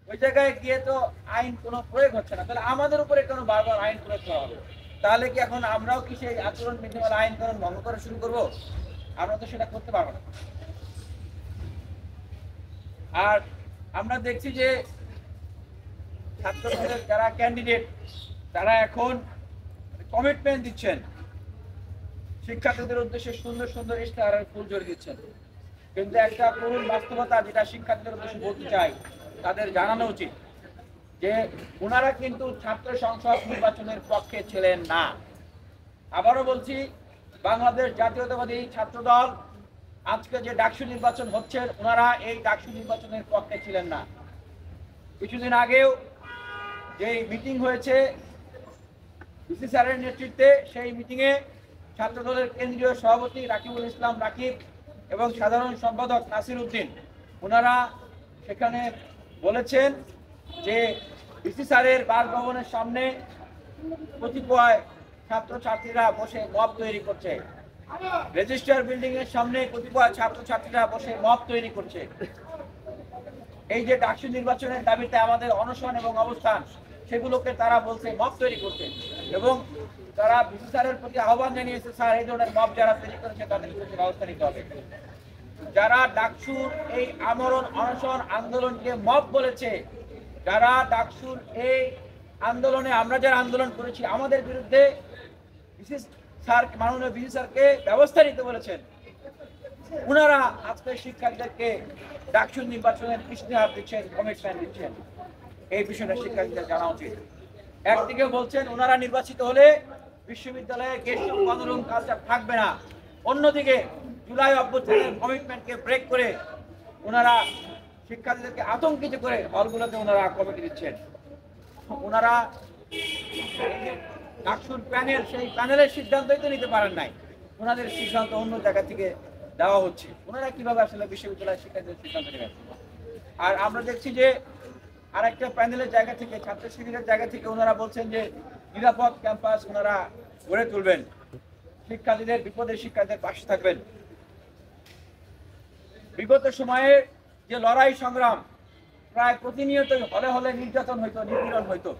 ওই জায়গায় গিয়ে তো আইন কোনো প্রয়োগ হচ্ছে না, তাহলে আমাদের উপরে কেন বারবার আইন প্রয়োগ করা হবে? তাহলে কি এখন আমরাও কি সেই আচরণ বিধিমালা আইন কানুন ভঙ্গ করা শুরু করবো? আমরা তো সেটা করতে পারবো না। আর আমরা দেখছি যে ছাত্রদের যারা ক্যান্ডিডেট তারা এখন কমিটমেন্ট দিচ্ছেন, শিক্ষার্থীদের উদ্দেশ্যে সুন্দর সুন্দর ইশতেহারের ফুল জড়িয়ে দিচ্ছেন, কিন্তু একটা করুণ বাস্তবতা যেটা শিক্ষার্থীদের উদ্দেশ্যে বলতে চাই, তাদের জানানো উচিত যে ওনারা কিন্তু ছাত্র সংসদ নির্বাচনের পক্ষে ছিলেন না। আবারও বলছি, বাংলাদেশ জাতীয়তাবাদী ছাত্র দল আজকে যে ডাকসু নির্বাচন হচ্ছে, ওনারা এই ডাকসু নির্বাচনের পক্ষে ছিলেন না। কিছুদিন আগেও যে মিটিং হয়েছে ডিসি স্যারের নেতৃত্বে, সেই মিটিংয়ে ছাত্রদলের কেন্দ্রীয় সভাপতি রাকিবুল ইসলাম রাকিব এবং সাধারণ সম্পাদক নাসির উদ্দিন, ওনারা সেখানে বলেছেন যে ডিসি স্যারের বাসভবনের সামনে কতিপয় ছাত্রছাত্রীরা বসে মব তৈরি করছে, রেজিস্ট্রার বিল্ডিং এর সামনে কতিপয় ছাত্রছাত্রীরা বসে মব তৈরি করছে। এই যে ডাকসু নির্বাচনের দাবিতে আমাদের অনশন এবং অবস্থান, সেগুলোকে তারা বলছে মব তৈরি করতে, এবং তারা ডিসি স্যারের প্রতি আহ্বান জানিয়েছে, স্যার এই ধরনের মব যারা তৈরি করেছে তাদের বিরুদ্ধে ব্যবস্থা নিতে হবে। যারা ডাকসুর এই আমরণ অনশন আন্দোলনকে মব বলেছে, যারা ডাকসুর এই আন্দোলনে আমরা যারা আন্দোলন করেছি আমাদের বিরুদ্ধে বিশেষ স্যার মাননীয় বিসি স্যারকে ব্যবস্থা নিতে বলেছেন, ওনারা আজকে শিক্ষার্থীদেরকে ডাকসু নির্বাচনের ইশতেহার দিচ্ছেন, কমিটমেন্ট দিচ্ছেন। এই বিষয়টা শিক্ষার্থীদের জানা উচিত। একদিকে বলছেন ওনারা নির্বাচিত হলে বিশ্ববিদ্যালয়ে guest of honour room culture থাকবে না, অন্যদিকে জুলাই অভ্যুত্থানের কমিটমেন্টকে ব্রেক করে ওনারা শিক্ষার্থীদেরকে আতঙ্কিত করে হলগুলোতে ওনারা কমিটি দিচ্ছেন। ওনারা ডাকসুর প্যানেল, সেই প্যানেলের সিদ্ধান্তই তো নিতে পারেন নাই, ওনাদের সিদ্ধান্ত অন্য জায়গা থেকে দেওয়া হচ্ছে। ওনারা কিভাবে আসলে বিশ্ববিদ্যালয়ের শিক্ষার্থীদের সিদ্ধান্ত নেবেন? আর আমরা দেখছি যে আরেকটা প্যানেলের জায়গা থেকে, ছাত্র শিবিরের জায়গা থেকে ওনারা বলছেন যে নিরাপদ ক্যাম্পাস ওনারা গড়ে তুলবেন, শিক্ষার্থীদের বিপদে শিক্ষার্থীদের পাশে থাকবেন। বিগত সময়ে যে লড়াই সংগ্রাম, প্রায় প্রতিনিয়ত হলে হলে নির্যাতন হইতো, নিপীড়ন হইতো,